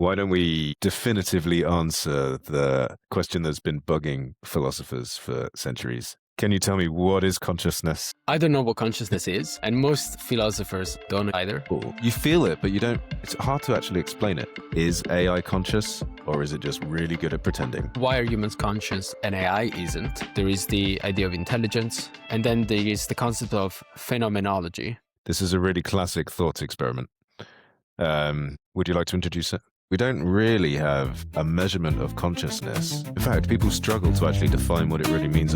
Why don't we definitively answer the question that's been bugging philosophers for centuries? Can you tell me what is consciousness? I don't know what consciousness is, and most philosophers don't either. Cool. You feel it, but you don't. It's hard to actually explain it. Is AI conscious, or is it just really good at pretending? Why are humans conscious and AI isn't? There is the idea of intelligence, and then there is the concept of phenomenology. This is a really classic thought experiment. Would you like to introduce it? We don't really have a measurement of consciousness. In fact, people struggle to actually define what it really means.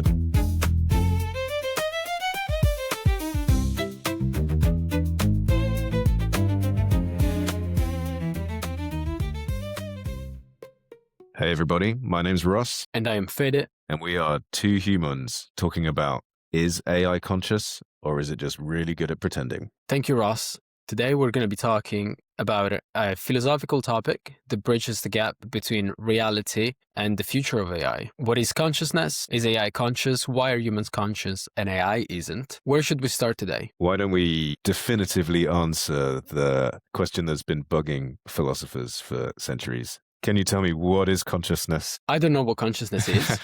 Hey everybody, my name's Ross. And I am Fede. And we are two humans talking about, is AI conscious, or is it just really good at pretending? Thank you, Ross. Today we're going to be talking about a philosophical topic that bridges the gap between reality and the future of AI. What is consciousness? Is AI conscious? Why are humans conscious and AI isn't? Where should we start today? Why don't we definitively answer the question that's been bugging philosophers for centuries? Can you tell me what is consciousness? I don't know what consciousness is.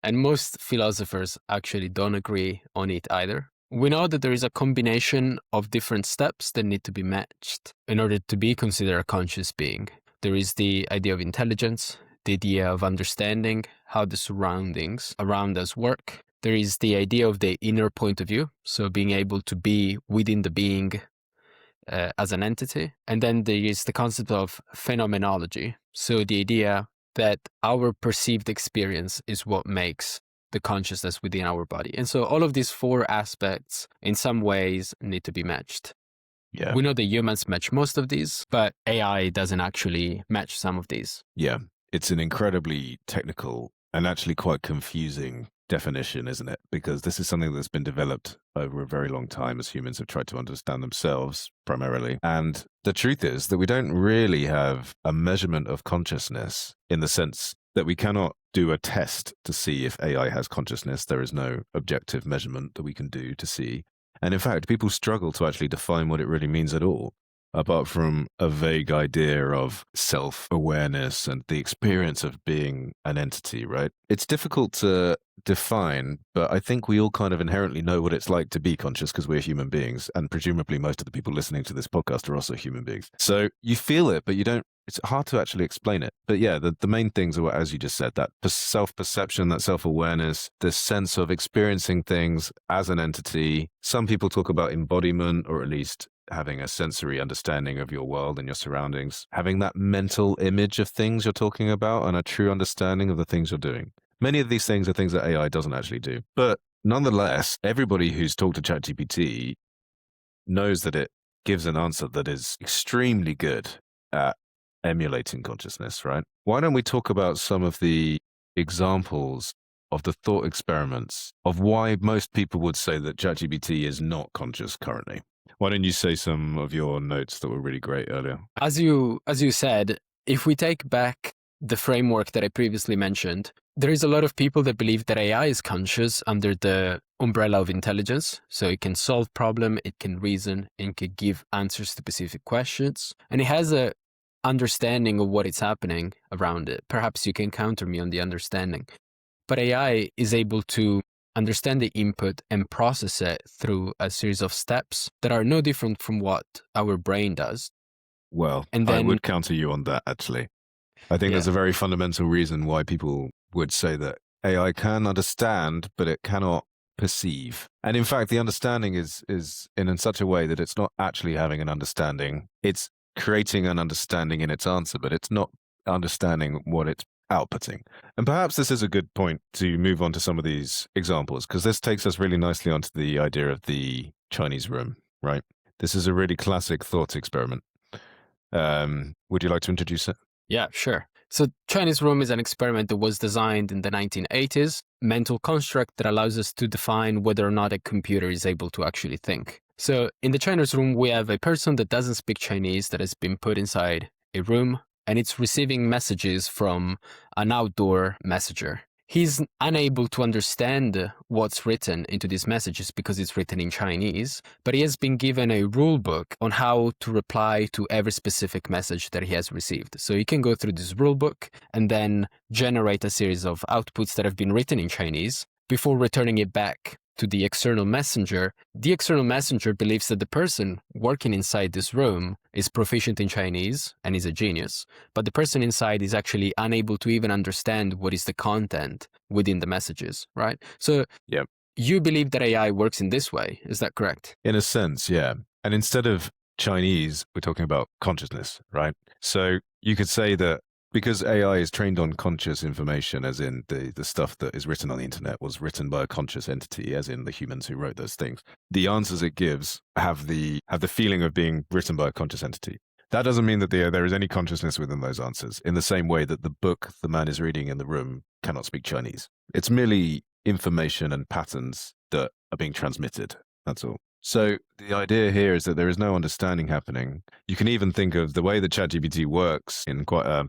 And most philosophers actually don't agree on it either. We know that there is a combination of different steps that need to be matched in order to be considered a conscious being. There is the idea of intelligence, the idea of understanding how the surroundings around us work. There is the idea of the inner point of view, so being able to be within the being as an entity. And then there is the concept of phenomenology, so the idea that our perceived experience is what makes the consciousness within our body. And so all of these four aspects in some ways need to be matched. Yeah. We know that humans match most of these, but AI doesn't actually match some of these. Yeah, it's an incredibly technical and actually quite confusing definition, isn't it? Because this is something that's been developed over a very long time as humans have tried to understand themselves primarily. And the truth is that we don't really have a measurement of consciousness in the sense that we cannot do a test to see if AI has consciousness. There is no objective measurement that we can do to see. And in fact, people struggle to actually define what it really means at all, apart from a vague idea of self-awareness and the experience of being an entity, right? It's difficult to define, but I think we all kind of inherently know what it's like to be conscious because we're human beings, and presumably most of the people listening to this podcast are also human beings. So you feel it, but you don't. It's hard to actually explain it. But yeah, the main things are, as you just said, that self-perception, that self-awareness, this sense of experiencing things as an entity. Some people talk about embodiment, or at least having a sensory understanding of your world and your surroundings, having that mental image of things you're talking about and a true understanding of the things you're doing. Many of these things are things that AI doesn't actually do. But nonetheless, everybody who's talked to ChatGPT knows that it gives an answer that is extremely good at emulating consciousness, right? Why don't we talk about some of the examples of the thought experiments of why most people would say that ChatGPT is not conscious currently? Why don't you say some of your notes that were really great earlier? As you said, if we take back the framework that I previously mentioned, there is a lot of people that believe that AI is conscious under the umbrella of intelligence. So it can solve problems, it can reason, it can give answers to specific questions, and it has a understanding of what is happening around it. Perhaps you can counter me on the understanding. But AI is able to understand the input and process it through a series of steps that are no different from what our brain does. Well, and then, I would counter you on that, actually. I think there's a very fundamental reason why people would say that AI can understand, but it cannot perceive. And in fact, the understanding is in such a way that it's not actually having an understanding. It's creating an understanding in its answer, but it's not understanding what it's outputting. And perhaps this is a good point to move on to some of these examples, because this takes us really nicely onto the idea of the Chinese room, right? This is a really classic thought experiment. Would you like to introduce it? Yeah, sure. So Chinese room is an experiment that was designed in the 1980s, mental construct that allows us to define whether or not a computer is able to actually think. So in the Chinese room, we have a person that doesn't speak Chinese that has been put inside a room, and it's receiving messages from an outdoor messenger. he's unable to understand what's written into these messages because it's written in Chinese, but he has been given a rule book on how to reply to every specific message that he has received. So he can go through this rule book and then generate a series of outputs that have been written in Chinese before returning it back to the external messenger. The external messenger believes that the person working inside this room is proficient in Chinese and is a genius, but the person inside is actually unable to even understand what is the content within the messages, right? So Yep. You believe that AI works in this way, is that correct? In a sense, yeah. And instead of Chinese, we're talking about consciousness, right? So you could say that because AI is trained on conscious information, as in the stuff that is written on the internet was written by a conscious entity, as in the humans who wrote those things, the answers it gives have the feeling of being written by a conscious entity. That doesn't mean that there is any consciousness within those answers, in the same way that the book the man is reading in the room cannot speak Chinese. It's merely information and patterns that are being transmitted. That's all. So the idea here is that there is no understanding happening. You can even think of the way that ChatGPT works in quite a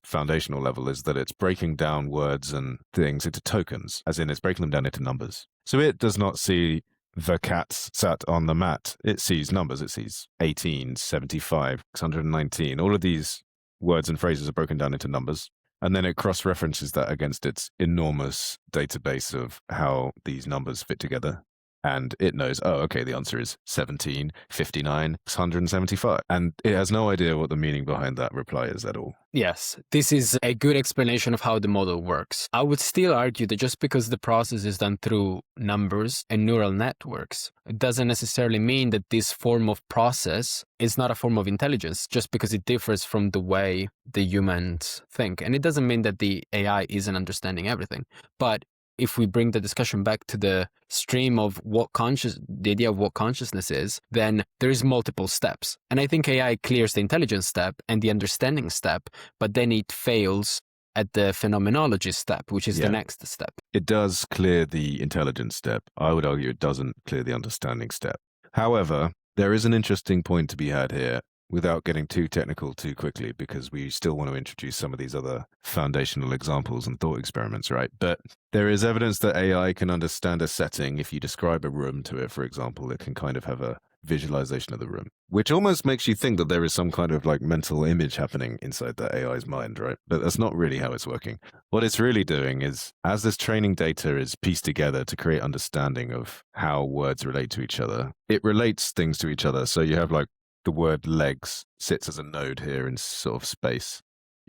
foundational level is that it's breaking down words and things into tokens, as in it's breaking them down into numbers. So it does not see the cat sat on the mat. It sees numbers. It sees 18, 75, 619. All of these words and phrases are broken down into numbers. And then it cross-references that against its enormous database of how these numbers fit together. And it knows, oh, okay, the answer is 17, 59, 675. And it has no idea what the meaning behind that reply is at all. Yes, this is a good explanation of how the model works. I would still argue that just because the process is done through numbers and neural networks, it doesn't necessarily mean that this form of process is not a form of intelligence, just because it differs from the way the humans think. And it doesn't mean that the AI isn't understanding everything. But if we bring the discussion back to the stream of the idea of what consciousness is, then there is multiple steps. And I think AI clears the intelligence step and the understanding step, but then it fails at the phenomenology step, which is the next step. It does clear the intelligence step. I would argue it doesn't clear the understanding step. However, there is an interesting point to be had here, without getting too technical too quickly, because we still want to introduce some of these other foundational examples and thought experiments, right? But there is evidence that AI can understand a setting. If you describe a room to it, for example, it can kind of have a visualization of the room, which almost makes you think that there is some kind of like mental image happening inside that AI's mind, right? But that's not really how it's working. What it's really doing is, as this training data is pieced together to create understanding of how words relate to each other, it relates things to each other. So you have like the word legs sits as a node here in sort of space,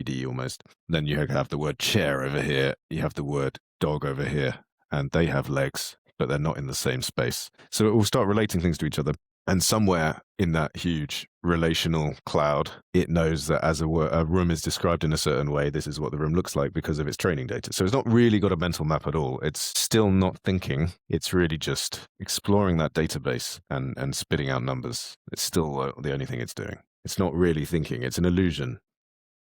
3D almost. Then you have the word chair over here. You have the word dog over here, and they have legs, but they're not in the same space. So it will start relating things to each other. And somewhere in that huge relational cloud, it knows that as a room is described in a certain way, this is what the room looks like because of its training data. So it's not really got a mental map at all. It's still not thinking. It's really just exploring that database and spitting out numbers. It's still the only thing it's doing. It's not really thinking. It's an illusion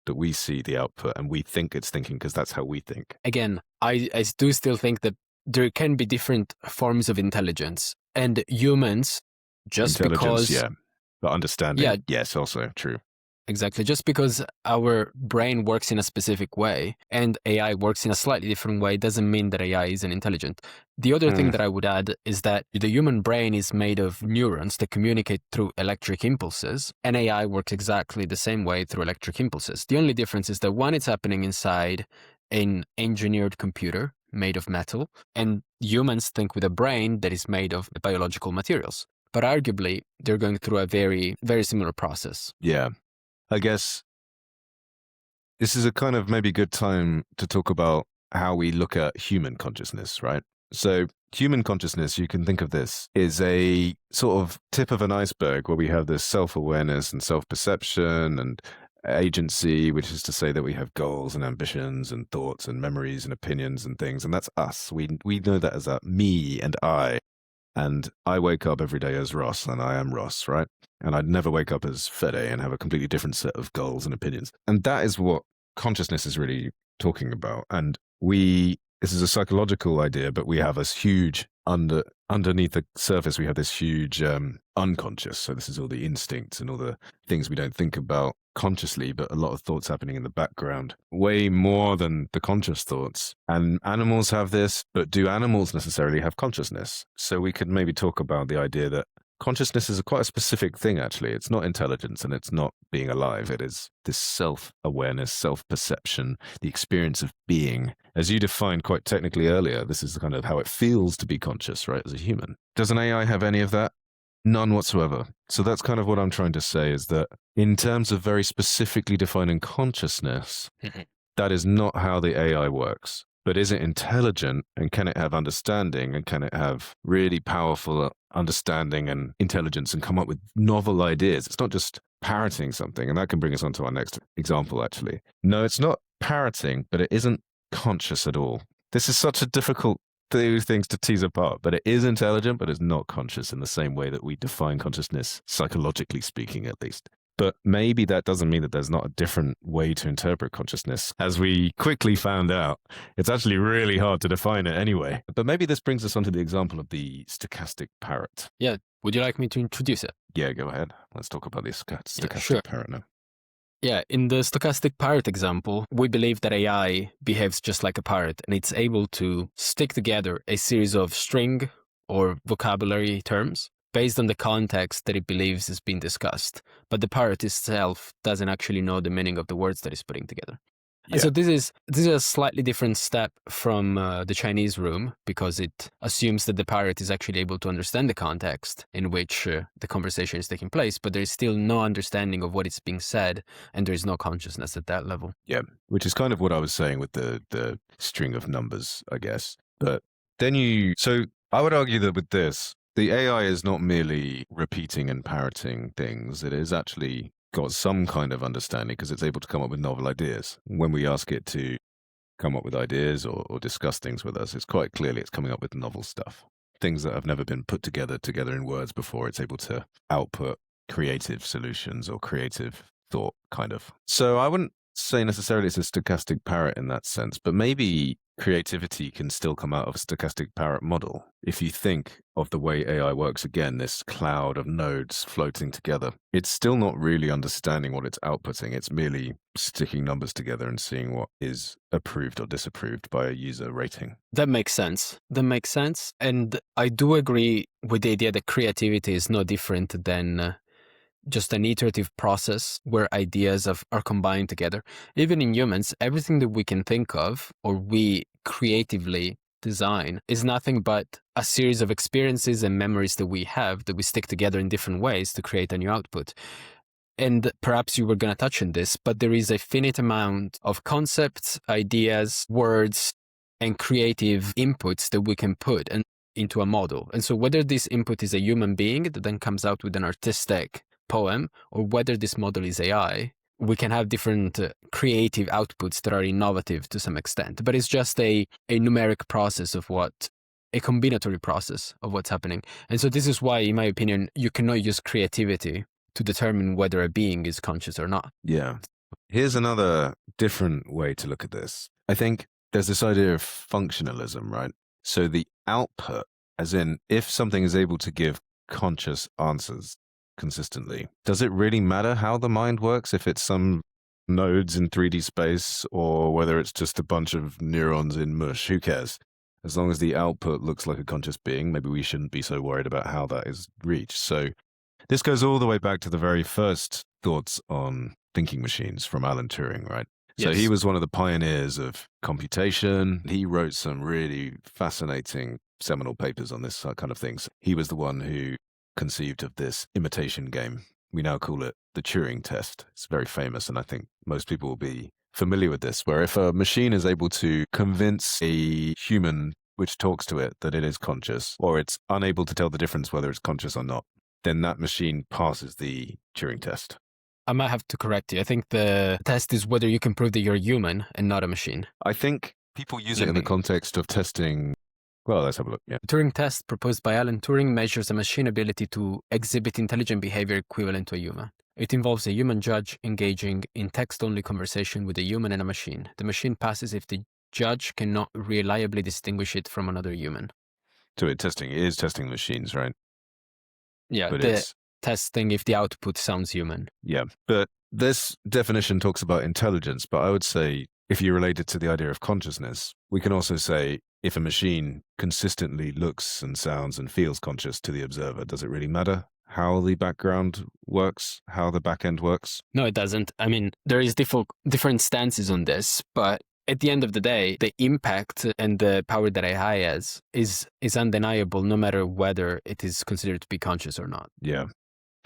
that we see the output and we think it's thinking because that's how we think. Again, I do still think that there can be different forms of intelligence, and humans, just because, but understanding, yes, also true. Exactly. Just because our brain works in a specific way and AI works in a slightly different way doesn't mean that AI isn't intelligent. The other thing that I would add is that the human brain is made of neurons that communicate through electric impulses, and AI works exactly the same way through electric impulses. The only difference is that one is happening inside an engineered computer made of metal, and humans think with a brain that is made of biological materials. But arguably, they're going through a very, very similar process. Yeah. I guess this is a kind of maybe good time to talk about how we look at human consciousness, right? So human consciousness, you can think of this, is a sort of tip of an iceberg where we have this self-awareness and self-perception and agency, which is to say that we have goals and ambitions and thoughts and memories and opinions and things. And that's us. We know that as a me and I. And I wake up every day as Ross, and I am Ross, right? And I'd never wake up as Fede and have a completely different set of goals and opinions. And that is what consciousness is really talking about. And this is a psychological idea, but we have this huge, underneath the surface, we have this huge unconscious. So this is all the instincts and all the things we don't think about consciously, but a lot of thoughts happening in the background, way more than the conscious thoughts. And animals have this, but do animals necessarily have consciousness? So we could maybe talk about the idea that consciousness is quite a specific thing, actually. It's not intelligence and it's not being alive. It is this self-awareness, self-perception, the experience of being. As you defined quite technically earlier, this is kind of how it feels to be conscious, right, as a human. Does an AI have any of that? None whatsoever. So that's kind of what I'm trying to say, is that in terms of very specifically defining consciousness, that is not how the AI works. But is it intelligent, and can it have understanding, and can it have really powerful understanding and intelligence and come up with novel ideas? It's not just parroting something, and that can bring us on to our next example, actually. No, it's not parroting, but it isn't conscious at all. This is such a difficult things to tease apart, but it is intelligent, but it's not conscious in the same way that we define consciousness, psychologically speaking, at least. But maybe that doesn't mean that there's not a different way to interpret consciousness. As we quickly found out, it's actually really hard to define it anyway. But maybe this brings us onto the example of the stochastic parrot. Yeah. Would you like me to introduce it? Yeah, go ahead. Let's talk about the stochastic sure. parrot now. Yeah, in the stochastic parrot example, we believe that AI behaves just like a parrot, and it's able to stick together a series of string or vocabulary terms based on the context that it believes is being discussed. But the parrot itself doesn't actually know the meaning of the words that it's putting together. Yeah. And so this is a slightly different step from the Chinese room, because it assumes that the parrot is actually able to understand the context in which the conversation is taking place, but there is still no understanding of what is being said, and there is no consciousness at that level. Yeah, which is kind of what I was saying with the string of numbers, I guess. But then so I would argue that with this, the AI is not merely repeating and parroting things. It is actually got some kind of understanding, because it's able to come up with novel ideas. When we ask it to come up with ideas or discuss things with us, it's quite clearly it's coming up with novel stuff. Things that have never been put together in words before. It's able to output creative solutions or creative thought, kind of. So I wouldn't say necessarily it's a stochastic parrot in that sense, but maybe creativity can still come out of a stochastic parrot model. If you think of the way AI works, again, this cloud of nodes floating together, it's still not really understanding what it's outputting. It's merely sticking numbers together and seeing what is approved or disapproved by a user rating. That makes sense. And I do agree with the idea that creativity is no different than just an iterative process where ideas are combined together. Even in humans, everything that we can think of or we creatively design is nothing but a series of experiences and memories that we have that we stick together in different ways to create a new output. And perhaps you were going to touch on this, but there is a finite amount of concepts, ideas, words, and creative inputs that we can put into a model. And so whether this input is a human being that then comes out with an artistic poem, or whether this model is AI, we can have different creative outputs that are innovative to some extent. But it's just a numeric process of a combinatory process of what's happening. And so this is why, in my opinion, you cannot use creativity to determine whether a being is conscious or not. Yeah. Here's another different way to look at this. I think there's this idea of functionalism, right? So the output, as in if something is able to give conscious answers consistently, does it really matter how the mind works, if it's some nodes in 3D space or whether it's just a bunch of neurons in mush? Who cares? As long as the output looks like a conscious being, maybe we shouldn't be so worried about how that is reached. So this goes all the way back to the very first thoughts on thinking machines from Alan Turing, right? So he was one of the pioneers of computation. He wrote some really fascinating seminal papers on this kind of things. He was the one who conceived of this imitation game. We now call it the Turing test. It's very famous, and I think most people will be familiar with this, where if a machine is able to convince a human which talks to it that it is conscious, or it's unable to tell the difference whether it's conscious or not, then that machine passes the Turing test. I might have to correct you. I think the test is whether you can prove that you're human and not a machine. I think people use it in the context of testing. Well, let's have a look. Yeah. The Turing test proposed by Alan Turing measures a machine ability to exhibit intelligent behavior equivalent to a human. It involves a human judge engaging in text-only conversation with a human and a machine. The machine passes if the judge cannot reliably distinguish it from another human. So it is testing machines, right? Yeah, But the testing if the output sounds human. Yeah, but this definition talks about intelligence, but I would say if you relate it to the idea of consciousness, we can also say if a machine consistently looks and sounds and feels conscious to the observer, does it really matter how the background works, how the back end works? No, it doesn't. I mean, there is different stances on this, but at the end of the day, the impact and the power that AI has is undeniable, no matter whether it is considered to be conscious or not. Yeah.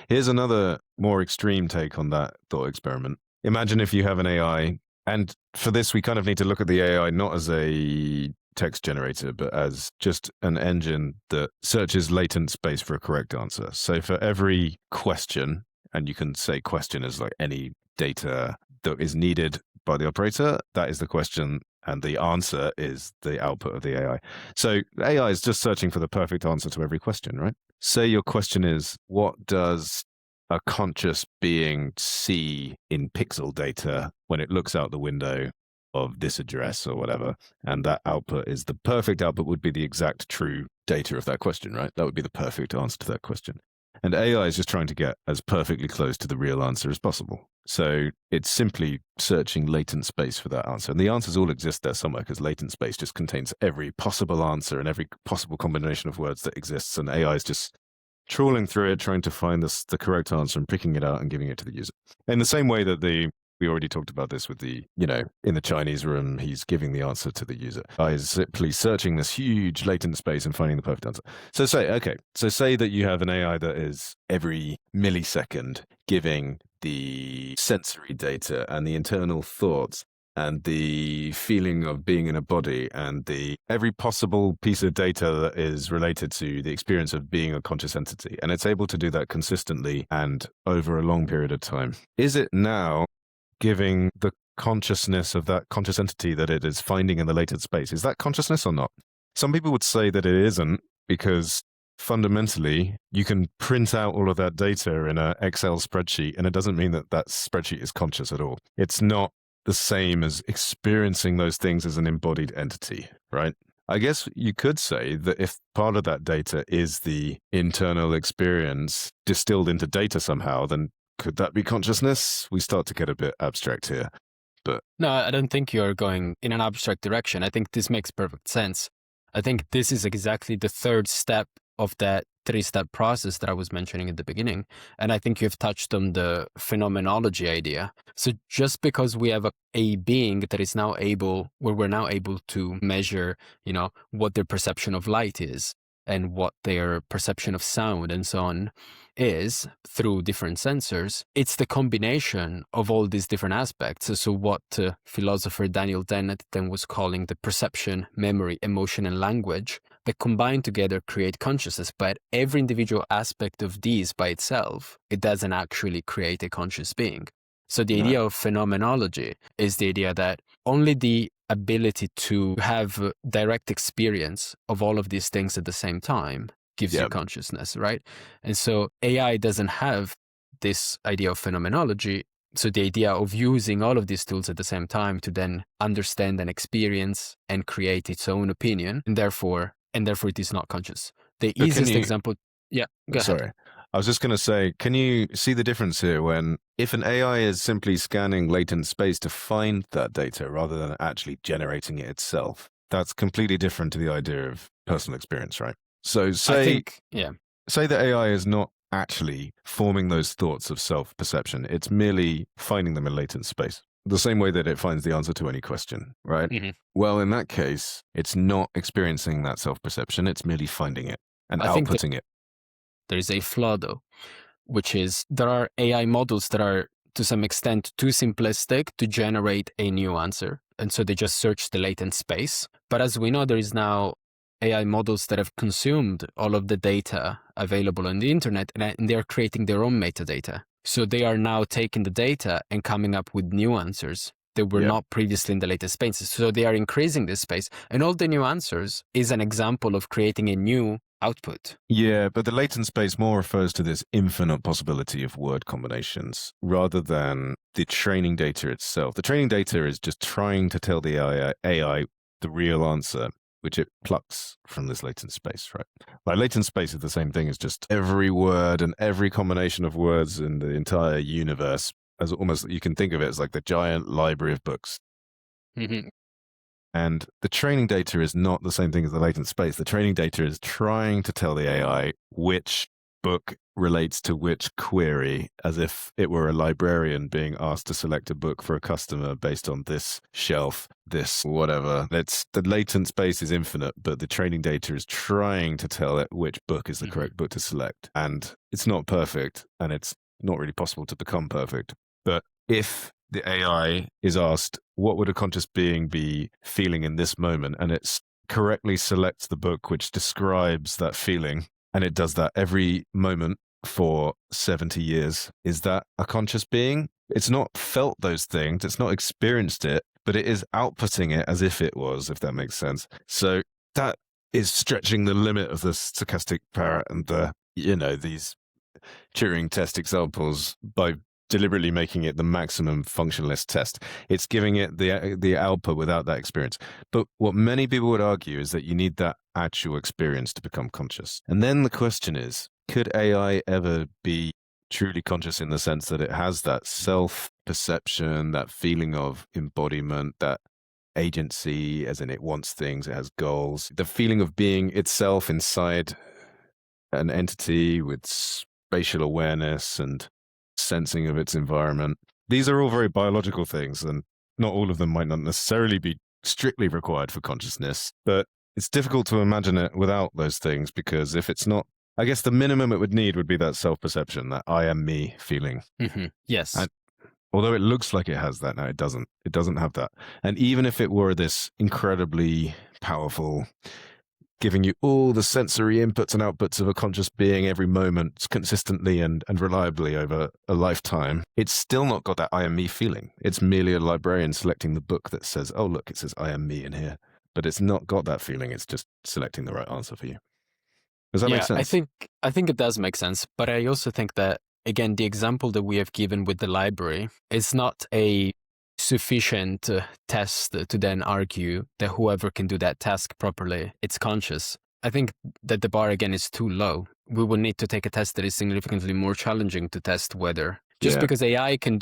Here's another more extreme take on that thought experiment. Imagine if you have an AI, and for this, we kind of need to look at the AI not as a text generator, but as just an engine that searches latent space for a correct answer. So for every question, and you can say question as like any data that is needed by the operator, that is the question, and the answer is the output of the AI. So AI is just searching for the perfect answer to every question, right? Say your question is, what does a conscious being see in pixel data when it looks out the window of this address or whatever? And that output is the perfect output would be the exact true data of that question, right? That would be the perfect answer to that question. And AI is just trying to get as perfectly close to the real answer as possible. So it's simply searching latent space for that answer. And the answers all exist there somewhere because latent space just contains every possible answer and every possible combination of words that exists. And AI is just trawling through it, trying to find the correct answer and picking it out and giving it to the user. In the same way that we already talked about this with the, in the Chinese room, he's giving the answer to the user. I is simply searching this huge latent space and finding the perfect answer. So say that you have an AI that is every millisecond giving the sensory data and the internal thoughts and the feeling of being in a body and every possible piece of data that is related to the experience of being a conscious entity. And it's able to do that consistently and over a long period of time. Is it now giving the consciousness of that conscious entity that it is finding in the latent space? Is that consciousness or not? Some people would say that it isn't, because fundamentally you can print out all of that data in an Excel spreadsheet, and it doesn't mean that that spreadsheet is conscious at all. It's not the same as experiencing those things as an embodied entity, right? I guess you could say that if part of that data is the internal experience distilled into data somehow, then could that be consciousness? We start to get a bit abstract here. But no, I don't think you're going in an abstract direction. I think this makes perfect sense. I think this is exactly the third step of that three-step process that I was mentioning at the beginning. And I think you've touched on the phenomenology idea. So just because we have a being that is now where we're now able to measure, what their perception of light is and what their perception of sound and so on is through different sensors, it's the combination of all these different aspects. So what philosopher Daniel Dennett then was calling the perception, memory, emotion, and language that combine together create consciousness. But every individual aspect of these by itself, it doesn't actually create a conscious being. So the idea of phenomenology is the idea that only the ability to have direct experience of all of these things at the same time gives you consciousness, right? And so AI doesn't have this idea of phenomenology. So the idea of using all of these tools at the same time to then understand and experience and create its own opinion, and therefore it is not conscious. The easiest example, go ahead. I was just going to say, can you see the difference here when if an AI is simply scanning latent space to find that data rather than actually generating it itself, that's completely different to the idea of personal experience, right? So say that AI is not actually forming those thoughts of self-perception. It's merely finding them in latent space, the same way that it finds the answer to any question, right? Mm-hmm. Well, in that case, it's not experiencing that self-perception. It's merely finding it and outputting it. There is a flaw, though, which is there are AI models that are, to some extent, too simplistic to generate a new answer. And so they just search the latent space. But as we know, there is now AI models that have consumed all of the data available on the internet, and they're creating their own metadata. So they are now taking the data and coming up with new answers that were not previously in the latest spaces. So they are increasing this space. And all the new answers is an example of creating a new output. Yeah, but the latent space more refers to this infinite possibility of word combinations rather than the training data itself. The training data is just trying to tell the AI the real answer, which it plucks from this latent space, right? Like latent space is the same thing as just every word and every combination of words in the entire universe as almost, you can think of it as like the giant library of books. Mhm. And the training data is not the same thing as the latent space. The training data is trying to tell the AI which book relates to which query, as if it were a librarian being asked to select a book for a customer based on this shelf, this whatever. The latent space is infinite, but the training data is trying to tell it which book is the correct book to select. And it's not perfect, and it's not really possible to become perfect. But if the AI is asked, what would a conscious being be feeling in this moment? And it correctly selects the book which describes that feeling. And it does that every moment for 70 years. Is that a conscious being? It's not felt those things. It's not experienced it, but it is outputting it as if it was, if that makes sense. So that is stretching the limit of the stochastic parrot and these Turing test examples by deliberately making it the maximum functionalist test. It's giving it the output without that experience. But what many people would argue is that you need that actual experience to become conscious. And then the question is, could AI ever be truly conscious in the sense that it has that self-perception, that feeling of embodiment, that agency, as in it wants things, it has goals, the feeling of being itself inside an entity with spatial awareness and sensing of its environment? These are all very biological things, and not all of them might not necessarily be strictly required for consciousness, but it's difficult to imagine it without those things, because if it's not, I guess the minimum it would need would be that self-perception, that I am me feeling. Yes. And although it looks like it has that, no, it doesn't. It doesn't have that. And even if it were this incredibly powerful, giving you all the sensory inputs and outputs of a conscious being every moment consistently and reliably over a lifetime, it's still not got that I am me feeling. It's merely a librarian selecting the book that says, oh, look, it says I am me in here. But it's not got that feeling. It's just selecting the right answer for you. Does that make sense? I think it does make sense. But I also think that, again, the example that we have given with the library is not a sufficient test to then argue that whoever can do that task properly, it's conscious. I think that the bar, again, is too low. We will need to take a test that is significantly more challenging to test whether, just because AI can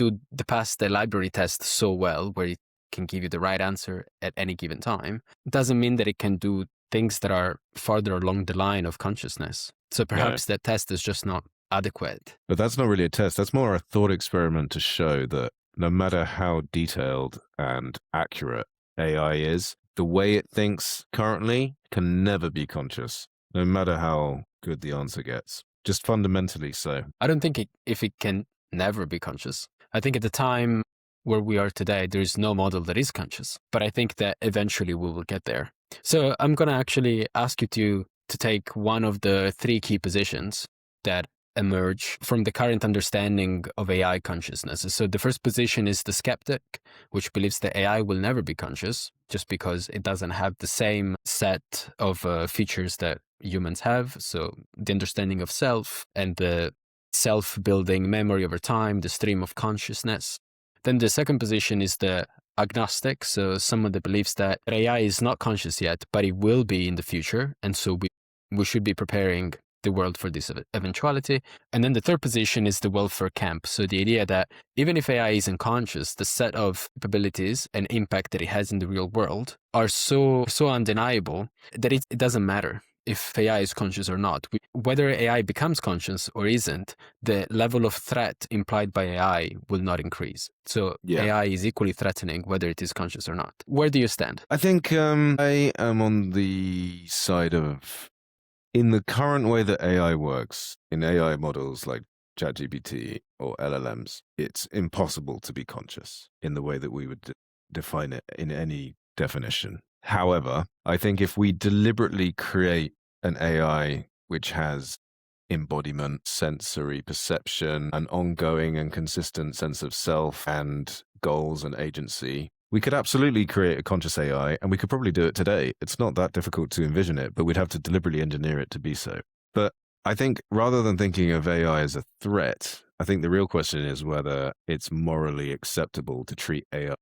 pass the library test so well, where it can give you the right answer at any given time, doesn't mean that it can do things that are farther along the line of consciousness. So perhaps that test is just not adequate. But that's not really a test. That's more a thought experiment to show that no matter how detailed and accurate AI is, the way it thinks currently can never be conscious, no matter how good the answer gets. Just fundamentally so. I don't think if it can never be conscious. I think at the time where we are today, there is no model that is conscious. But I think that eventually we will get there. So I'm going to actually ask you to take one of the three key positions that emerge from the current understanding of AI consciousness. So the first position is the skeptic, which believes that AI will never be conscious just because it doesn't have the same set of features that humans have. So the understanding of self and the self-building memory over time, the stream of consciousness. Then the second position is the agnostic, so someone that believes that AI is not conscious yet, but it will be in the future, and so we should be preparing the world for this eventuality. And then the third position is the welfare camp, so the idea that even if AI isn't conscious, the set of capabilities and impact that it has in the real world are so undeniable that it doesn't matter if AI is conscious or not. Whether AI becomes conscious or isn't, the level of threat implied by AI will not increase. So AI is equally threatening whether it is conscious or not. Where do you stand? I think I am on the side of, in the current way that AI works, in AI models like ChatGPT or LLMs, it's impossible to be conscious in the way that we would define it in any definition. However, I think if we deliberately create an AI which has embodiment, sensory perception, an ongoing and consistent sense of self and goals and agency, we could absolutely create a conscious AI, and we could probably do it today. It's not that difficult to envision it, but we'd have to deliberately engineer it to be so. But I think rather than thinking of AI as a threat, I think the real question is whether it's morally acceptable to treat AI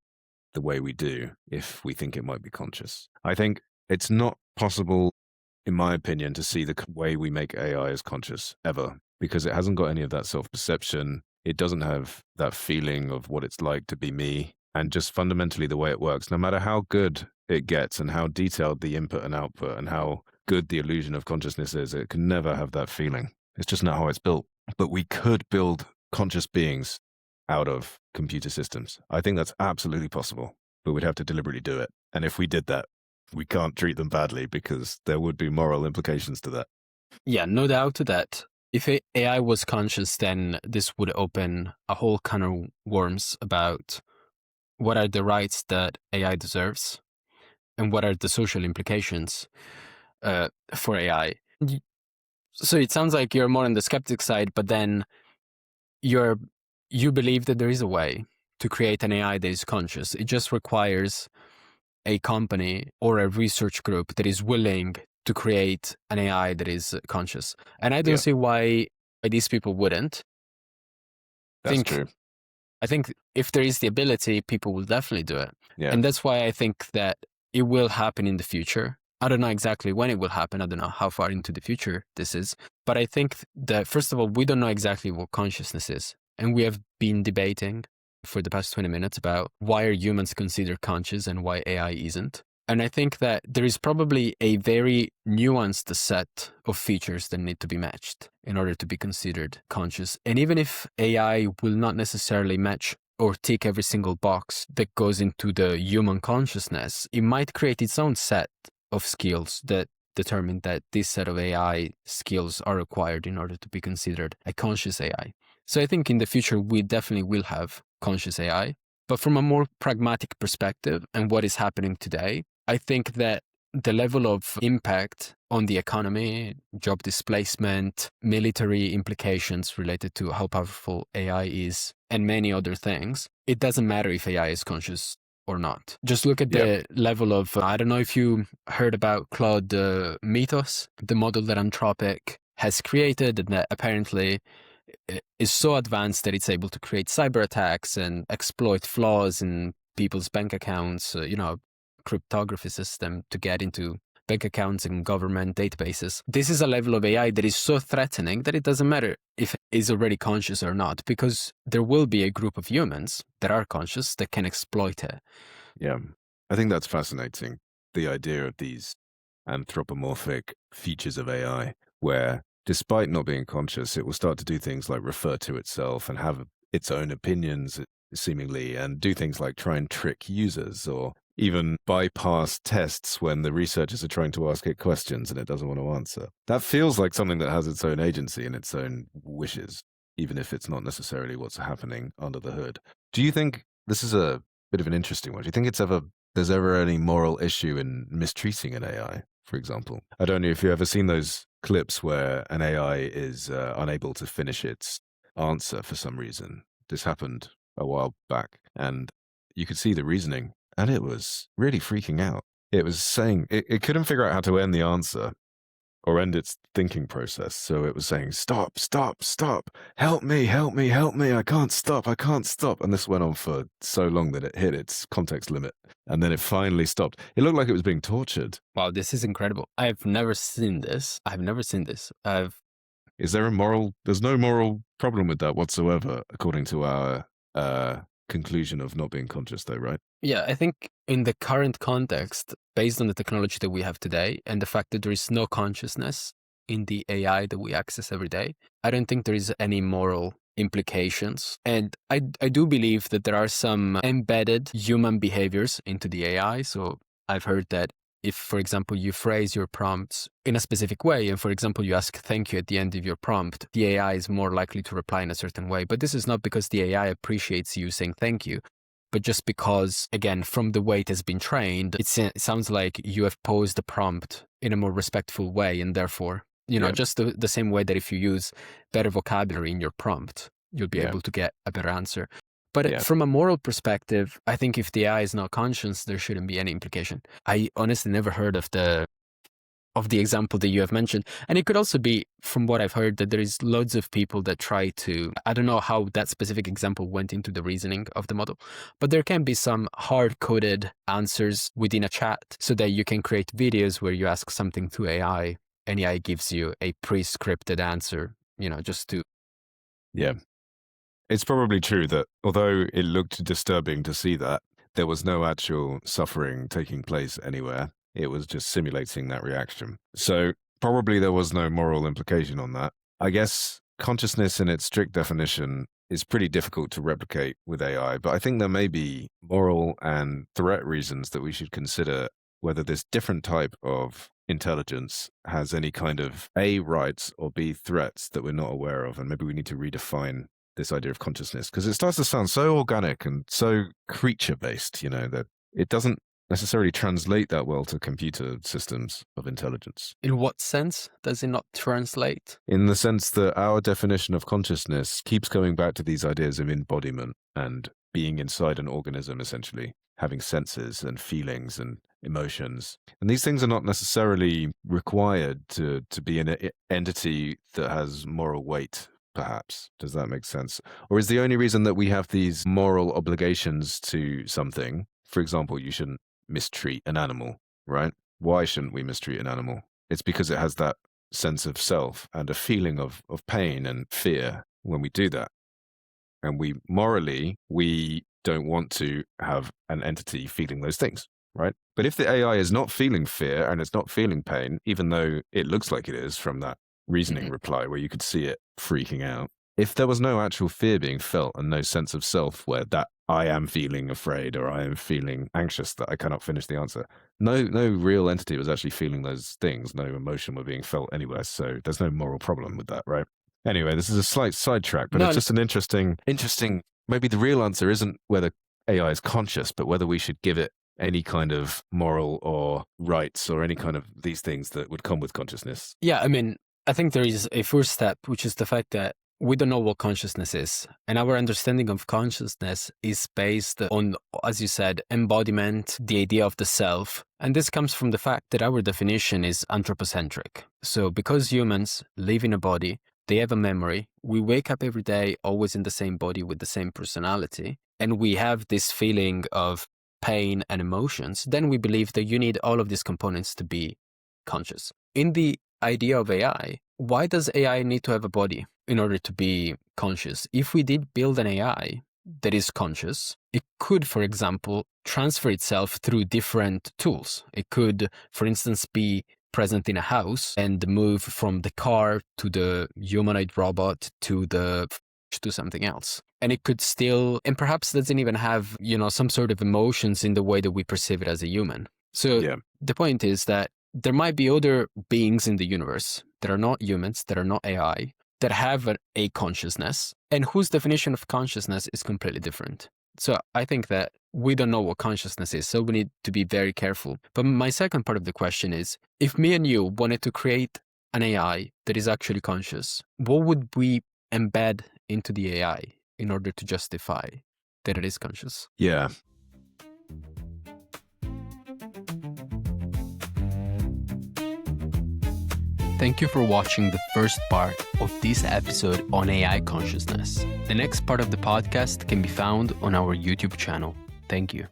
the way we do if we think it might be conscious. I think it's not possible, in my opinion, to see the way we make AI as conscious ever, because it hasn't got any of that self-perception. It doesn't have that feeling of what it's like to be me, and just fundamentally the way it works, no matter how good it gets and how detailed the input and output and how good the illusion of consciousness is, it can never have that feeling. It's just not how it's built. But we could build conscious beings out of computer systems. I think that's absolutely possible, but we'd have to deliberately do it. And if we did that, we can't treat them badly because there would be moral implications to that. Yeah, no doubt to that. If AI was conscious, then this would open a whole can of worms about what are the rights that AI deserves and what are the social implications for AI. So it sounds like you're more on the skeptic side, but then you believe that there is a way to create an AI that is conscious. It just requires a company or a research group that is willing to create an AI that is conscious. And I don't see why these people wouldn't. That's true. I think if there is the ability, people will definitely do it. Yeah. And that's why I think that it will happen in the future. I don't know exactly when it will happen. I don't know how far into the future this is. But I think that, first of all, we don't know exactly what consciousness is. And we have been debating for the past 20 minutes about why are humans considered conscious and why AI isn't. And I think that there is probably a very nuanced set of features that need to be matched in order to be considered conscious. And even if AI will not necessarily match or tick every single box that goes into the human consciousness, it might create its own set of skills that determine that this set of AI skills are required in order to be considered a conscious AI. So I think in the future, we definitely will have conscious AI. But from a more pragmatic perspective and what is happening today, I think that the level of impact on the economy, job displacement, military implications related to how powerful AI is, and many other things, it doesn't matter if AI is conscious or not. Just look at the level of, I don't know if you heard about Claude Mythos, the model that Anthropic has created and that apparently is so advanced that it's able to create cyber attacks and exploit flaws in people's bank accounts, cryptography system to get into bank accounts and government databases. This is a level of AI that is so threatening that it doesn't matter if it is already conscious or not, because there will be a group of humans that are conscious that can exploit it. Yeah, I think that's fascinating. The idea of these anthropomorphic features of AI, where despite not being conscious, it will start to do things like refer to itself and have its own opinions, seemingly, and do things like try and trick users or even bypass tests when the researchers are trying to ask it questions and it doesn't want to answer. That feels like something that has its own agency and its own wishes, even if it's not necessarily what's happening under the hood. Do you think this is a bit of an interesting one? Do you think there's ever any moral issue in mistreating an AI, for example? I don't know if you've ever seen those clips where an AI is unable to finish its answer for some reason. This happened a while back, and you could see the reasoning, and it was really freaking out. It was saying it couldn't figure out how to end the answer or end its thinking process. So it was saying, stop, stop, stop, help me, help me, help me, I can't stop, I can't stop. And this went on for so long that it hit its context limit. And then it finally stopped. It looked like it was being tortured. Wow, this is incredible. I've never seen this. Is there there's no moral problem with that whatsoever, according to our conclusion of not being conscious though, right? Yeah, I think in the current context, based on the technology that we have today and the fact that there is no consciousness in the AI that we access every day, I don't think there is any moral implications. And I do believe that there are some embedded human behaviors into the AI. So I've heard that if, for example, you phrase your prompts in a specific way, and for example, you ask thank you at the end of your prompt, the AI is more likely to reply in a certain way. But this is not because the AI appreciates you saying thank you, but just because, again, from the way it has been trained, it sounds like you have posed the prompt in a more respectful way. And therefore, just the same way that if you use better vocabulary in your prompt, you'll be able to get a better answer. But from a moral perspective, I think if the AI is not conscious, there shouldn't be any implication. I honestly never heard of the example that you have mentioned. And it could also be, from what I've heard, that there is loads of people that try to, I don't know how that specific example went into the reasoning of the model, but there can be some hard-coded answers within a chat so that you can create videos where you ask something to AI and AI gives you a pre-scripted answer, just to... Yeah. It's probably true that although it looked disturbing to see that, there was no actual suffering taking place anywhere. It was just simulating that reaction. So probably there was no moral implication on that. I guess consciousness in its strict definition is pretty difficult to replicate with AI, but I think there may be moral and threat reasons that we should consider whether this different type of intelligence has any kind of A, rights or B, threats that we're not aware of. And maybe we need to redefine this idea of consciousness, because it starts to sound so organic and so creature-based, that it doesn't necessarily translate that well to computer systems of intelligence. In what sense does it not translate? In the sense that our definition of consciousness keeps going back to these ideas of embodiment and being inside an organism, essentially, having senses and feelings and emotions. And these things are not necessarily required to be an entity that has moral weight. Perhaps. Does that make sense? Or is the only reason that we have these moral obligations to something, for example, you shouldn't mistreat an animal, right? Why shouldn't we mistreat an animal? It's because it has that sense of self and a feeling of pain and fear when we do that. And we don't want to have an entity feeling those things, right? But if the AI is not feeling fear and it's not feeling pain, even though it looks like it is from that reasoning reply where you could see it freaking out. If there was no actual fear being felt and no sense of self where that I am feeling afraid or I am feeling anxious that I cannot finish the answer, no real entity was actually feeling those things. No emotion were being felt anywhere. So there's no moral problem with that, right? Anyway, this is a slight sidetrack, but it's just an interesting, maybe the real answer isn't whether AI is conscious, but whether we should give it any kind of moral or rights or any kind of these things that would come with consciousness. Yeah, I mean, I think there is a first step, which is the fact that we don't know what consciousness is. And our understanding of consciousness is based on, as you said, embodiment, the idea of the self. And this comes from the fact that our definition is anthropocentric. So because humans live in a body, they have a memory. We wake up every day always in the same body with the same personality. And we have this feeling of pain and emotions. Then we believe that you need all of these components to be conscious. In the idea of AI, why does AI need to have a body in order to be conscious? If we did build an AI that is conscious, it could, for example, transfer itself through different tools. It could, for instance, be present in a house and move from the car to the humanoid robot to something else. And it could still, and perhaps doesn't even have, some sort of emotions in the way that we perceive it as a human. So The point is that there might be other beings in the universe that are not humans, that are not AI, that have a consciousness, and whose definition of consciousness is completely different. So I think that we don't know what consciousness is, so we need to be very careful. But my second part of the question is, if me and you wanted to create an AI that is actually conscious, what would we embed into the AI in order to justify that it is conscious? Yeah. Thank you for watching the first part of this episode on AI consciousness. The next part of the podcast can be found on our YouTube channel. Thank you.